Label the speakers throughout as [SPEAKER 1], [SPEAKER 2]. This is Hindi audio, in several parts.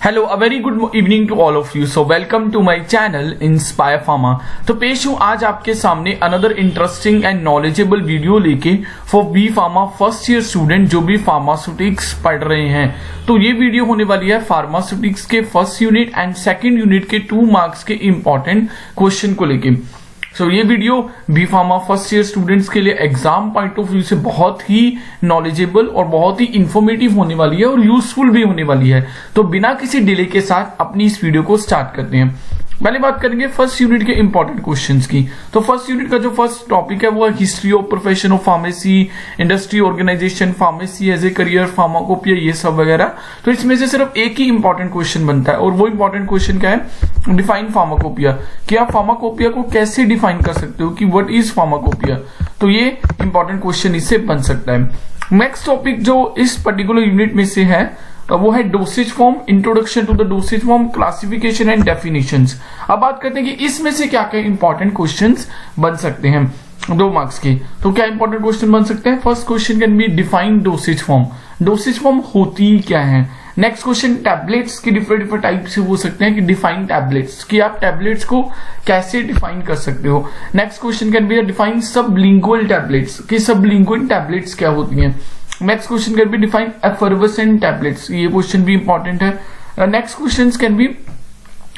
[SPEAKER 1] Hello a very good evening to all of you. So welcome to my channel inspire pharma. तो पेश हूं आज आपके सामने another interesting and knowledgeable video लेके for B pharma first year student जो भी फार्मास्यूटिक्स पढ़ रहे हैं। तो ये वीडियो होने वाली है फार्मास्यूटिक्स के first unit and second unit के 2 मार्क्स के इंपॉर्टेंट क्वेश्चन को लेके। सो ये video B pharma first year students के लिए एग्जाम पॉइंट ऑफ व्यू से बहुत ही नॉलेजेबल और बहुत ही इंफॉर्मेटिव होने वाली है और यूजफुल भी होने वाली है। तो बिना किसी डिले के साथ अपनी इस वीडियो को स्टार्ट करते हैं। पहले बात करेंगे फर्स्ट यूनिट के इंपॉर्टेंट क्वेश्चंस की। तो फर्स्ट यूनिट का जो फर्स्ट टॉपिक है वो है history of profession of pharmacy, industry organisation, pharmacy as a career, pharmacopoeia, ये सब वगैरह। तो इसमें से सिर्फ एक ही इंपॉर्टेंट क्वेश्चन बनता है और वो इंपॉर्टेंट क्वेश्चन क्या है, डिफाइन फार्माकोपिया। कि आप फार्माकोपिया को कैसे डिफाइन कर सकते हो कि व्हाट इज फार्माकोपिया। तो ये इंपॉर्टेंट क्वेश्चन इससे बन सकता है। नेक्स्ट टॉपिक जो इस पर्टिकुलर यूनिट में से है वो है dosage form, introduction to the dosage form, classification and definitions. अब बात करते हैं कि इसमें से क्या क्या इंपॉर्टेंट क्वेश्चंस बन सकते हैं 2 मार्क्स के। तो क्या इंपॉर्टेंट क्वेश्चन बन सकते हैं? First question can be define dosage form. Dosage form होती क्या है? नेक्स्ट क्वेश्चन टैबलेट्स के डिफरेंट टाइप से हो सकते हैं कि डिफाइन टैबलेट्स, कि आप टैबलेट्स को कैसे डिफाइन कर सकते हो। Next question can be define sublingual tablets, कि सबलिंगुअल टैबलेट्स क्या होती हैं। Next question can be define effervescent tablets, ये क्वेश्चन भी इंपॉर्टेंट है। Next question can be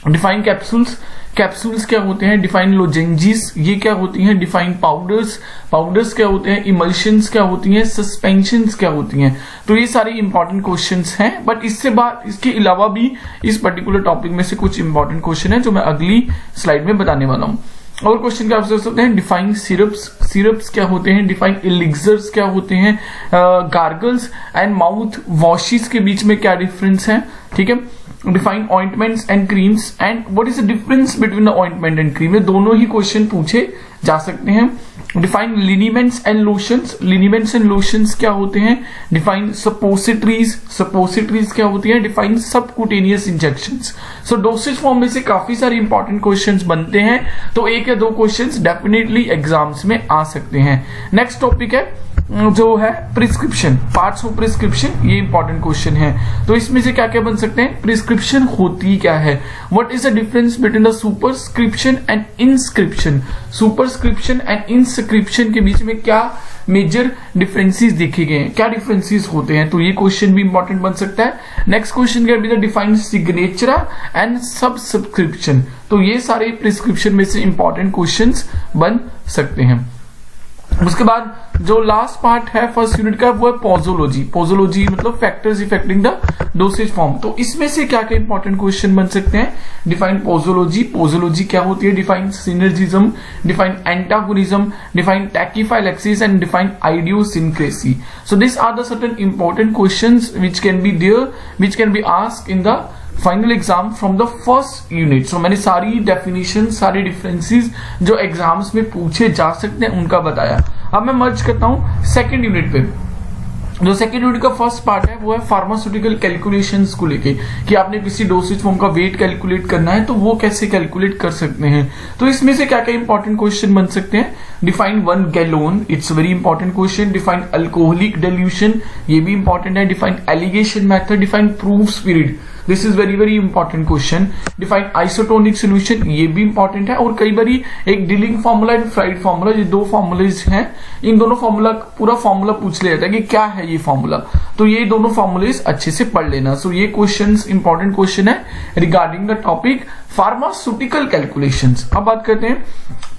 [SPEAKER 1] define capsules, capsules क्या होते हैं। डिफाइन लोजेंजीज, ये क्या होती हैं। डिफाइन पाउडर्स, पाउडर्स क्या होते हैं। इमल्शंस क्या होती हैं। सस्पेंशंस क्या होती हैं। तो ये सारे इंपॉर्टेंट क्वेश्चंस हैं। बट इसके अलावा भी इस पर्टिकुलर टॉपिक में से कुछ इंपॉर्टेंट क्वेश्चन है जो मैं अगली स्लाइड में बताने वाला हूं। और क्वेश्चन क्या हो सकते हैं, डिफाइन सिरप्स, सिरप्स क्या होते हैं। डिफाइन एलिक्सर्स क्या होते हैं। गार्गल्स एंड माउथ वॉशेस के बीच में क्या डिफरेंस है, ठीक है। Define ointments and creams and what is the difference between the ointment and cream, ये दोनों ही क्वेश्चन पूछे जा सकते हैं। Define liniments and lotions, liniments and lotions क्या होते हैं। डिफाइन सपोसिटरीज, सपोसिटरीज क्या होती है। Define subcutaneous injections. So dosage form में से काफी सारे इंपॉर्टेंट क्वेश्चंस बनते हैं, तो 1 या 2 क्वेश्चंस डेफिनेटली एग्जाम्स में आ सकते हैं। नेक्स्ट टॉपिक है जो है प्रिस्क्रिप्शन, पार्ट्स ऑफ प्रिस्क्रिप्शन, ये इंपॉर्टेंट क्वेश्चन है। तो इसमें से क्या क्या बन सकते हैं। प्रिस्क्रिप्शन होती क्या है, what is the difference between the superscription and inscription. Superscription and inscription के बीच में क्या मेजर डिफरेंसेस देखे गए हैं, क्या डिफरेंसेस होते हैं। तो ये क्वेश्चन भी इंपॉर्टेंट बन सकता है। नेक्स्ट क्वेश्चन क्या be the define signature and subscription. तो ये सारे प्रिस्क्रिप्शन में से इंपॉर्टेंट क्वेश्चंस बन सकते हैं। उसके बाद जो लास्ट पार्ट है फर्स्ट यूनिट का वो है पोजोलॉजी। पोजोलॉजी मतलब factors affecting the dosage form. तो इसमें से क्या क्या इंपॉर्टेंट क्वेश्चन बन सकते हैं। डिफाइन पोजोलॉजी, पोजोलॉजी क्या होती है। Define synergism, define antagonism, define tachyphylaxis and define idiosyncrasy. So this are the certain important questions which can be there, which can be asked in the final exam from the first unit. So मैंने सारी डेफिनेशन, सारे डिफरेंसेस जो एग्जाम्स में पूछे जा सकते हैं उनका बताया। अब मैं मर्ज करता हूं सेकंड यूनिट पे। जो सेकंड यूनिट का फर्स्ट पार्ट है वो है फार्मास्यूटिकल कैलकुलेशंस को लेके, कि आपने किसी डोसेज फॉर्म का वेट कैलकुलेट करना है तो वो कैसे कैलकुलेट कर सकते हैं। तो इसमें से क्या क्या इंपॉर्टेंट क्वेश्चन बन सकते हैं। Define 1 gallon, it's very important question. Define alcoholic dilution, ये भी इंपॉर्टेंट है। Define alligation method, define proof spirit, this is very very important question. Define isotonic solution, ये भी इंपॉर्टेंट है। और कई बारी एक Dilling formula and Fried formula, ये 2 फॉर्मूलेज हैं, इन दोनों फॉर्मूला पूरा फॉर्मूला पूछ लिया जाता है कि क्या है ये फॉर्मूला। तो ये दोनों फॉर्मूलेज अच्छे से पढ़ लेना। सो ये क्वेश्चंस इंपॉर्टेंट क्वेश्चन है regarding the topic pharmaceutical calculations. अब बात करते हैं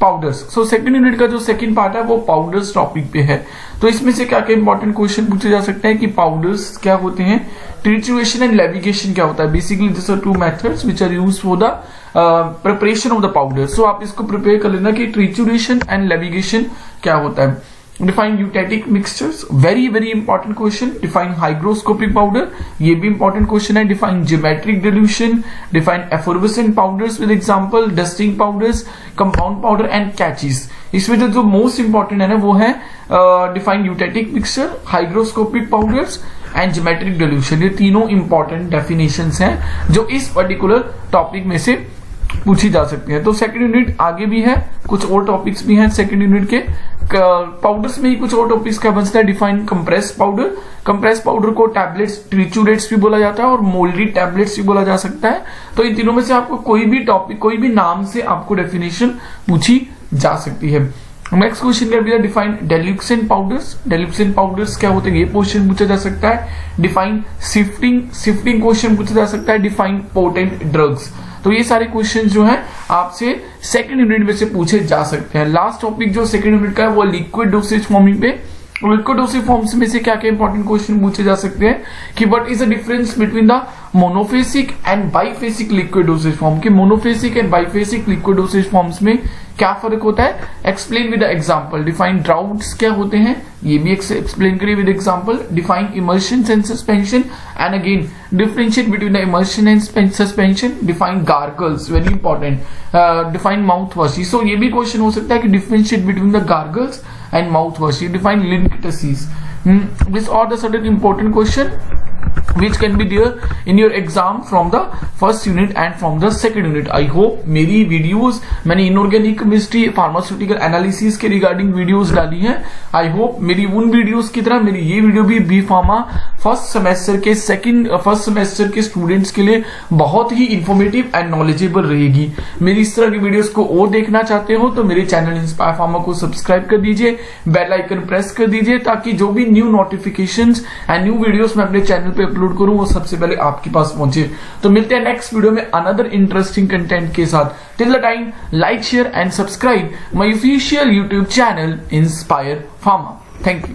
[SPEAKER 1] पाउडर्स। सो सेकंड यूनिट का जो सेकंड पार्ट है वो पाउडर्स टॉपिक पे है। तो इसमें से क्या क्या इंपॉर्टेंट क्वेश्चन पूछे जा सकते हैं कि पाउडर्स क्या होते हैं, ट्रिचुरेशन एंड लेविगेशन क्या होता है। Basically this are 2 methods which are used for the preparation of the powder. So आप इसको प्रिपेयर कर लेना कि ट्रिचुरेशन एंड लेविगेशन क्या होता है। Define eutectic mixtures, very very important question. Define hygroscopic powder, ये भी इंपॉर्टेंट क्वेश्चन है। Define geometric dilution, define effervescent powders with example, dusting powders, compound powder and cachets. इसमें जो मोस्ट इंपॉर्टेंट है ना वो है define eutectic mixture, hygroscopic powders and geometric dilution. ये तीनों इंपॉर्टेंट डेफिनेशंस हैं जो इस पर्टिकुलर टॉपिक में से पूछी जा सकती है। तो सेकंड यूनिट आगे भी है, कुछ और टॉपिक्स भी हैं सेकंड यूनिट के। पाउडर्स में ही कुछ और टॉपिक्स क्या बचता है, define compress powder. Compress powder को टैबलेट्स, ट्रिचुरेट्स भी बोला जाता है और मोल्डी टैबलेट्स भी बोला जा सकता है। तो इन तीनों में से आपको कोई भी टॉपिक, कोई भी नाम से आपको डेफिनेशन पूछी जा सकती है। नेक्स्ट क्वेश्चन क्या है, डिफाइन डेल्यूक्सेंट पाउडर्स। डेल्यूक्सेंट पाउडर्स क्या होते हैं, ये क्वेश्चन पूछा जा सकता है। डिफाइन शिफ्टिंग, शिफ्टिंग क्वेश्चन पूछा जा सकता है। Define potent drugs. तो ये सारे क्वेश्चन जो हैं आपसे सेकंड यूनिट में से पूछे जा सकते हैं। लास्ट टॉपिक जो सेकंड यूनिट का है वो लिक्विड डोसेज फॉर्मिंग पे। लिक्विड डोसेज फॉर्म्स में से क्या क्या इंपॉर्टेंट क्वेश्चन पूछे जा सकते हैं कि what is the difference between the monophasic and biphasic liquid dosage form. के monophasic and biphasic liquid dosage forms में क्या फर्क होता है, explain with example. Define draughts क्या होते हैं, ये भी एक्सप्लेन करिए with example. Define emulsion and suspension and again differentiate between the emulsion and suspension. Define gargles, very important. Define mouth wash. So ये भी क्वेश्चन हो सकता है कि differentiate between the gargles and mouthwash. You define lymphasis. These are the certain important question which can be there in your exam from the first unit and from the second unit. I hope मेरी वीडियोस, मैंने इनऑर्गेनिक केमिस्ट्री, फार्मास्यूटिकल एनालिसिस के रिगार्डिंग वीडियोस डाली हैं। आई होप मेरी उन वीडियोस की तरह मेरी ये वीडियो भी बी फार्मा फर्स्ट सेमेस्टर के स्टूडेंट्स के लिए बहुत ही इंफॉर्मेटिव एंड नॉलेजेबल रहेगी। मेरी इस तरह की वीडियोस को और देखना चाहते हो तो मेरे चैनल इंस्पायर फार्मा को सब्सक्राइब कर दीजिए, बेल आइकन प्रेस कर दीजिए ताकि जो भी new notifications and new videos मैं अपने चैनल पे अपलोड करूं वो सबसे पहले आपके पास पहुंचे। तो मिलते हैं नेक्स्ट वीडियो में अनदर इंटरेस्टिंग कंटेंट के साथ। Till the time, like, share and subscribe my official YouTube channel inspire pharma. Thank you.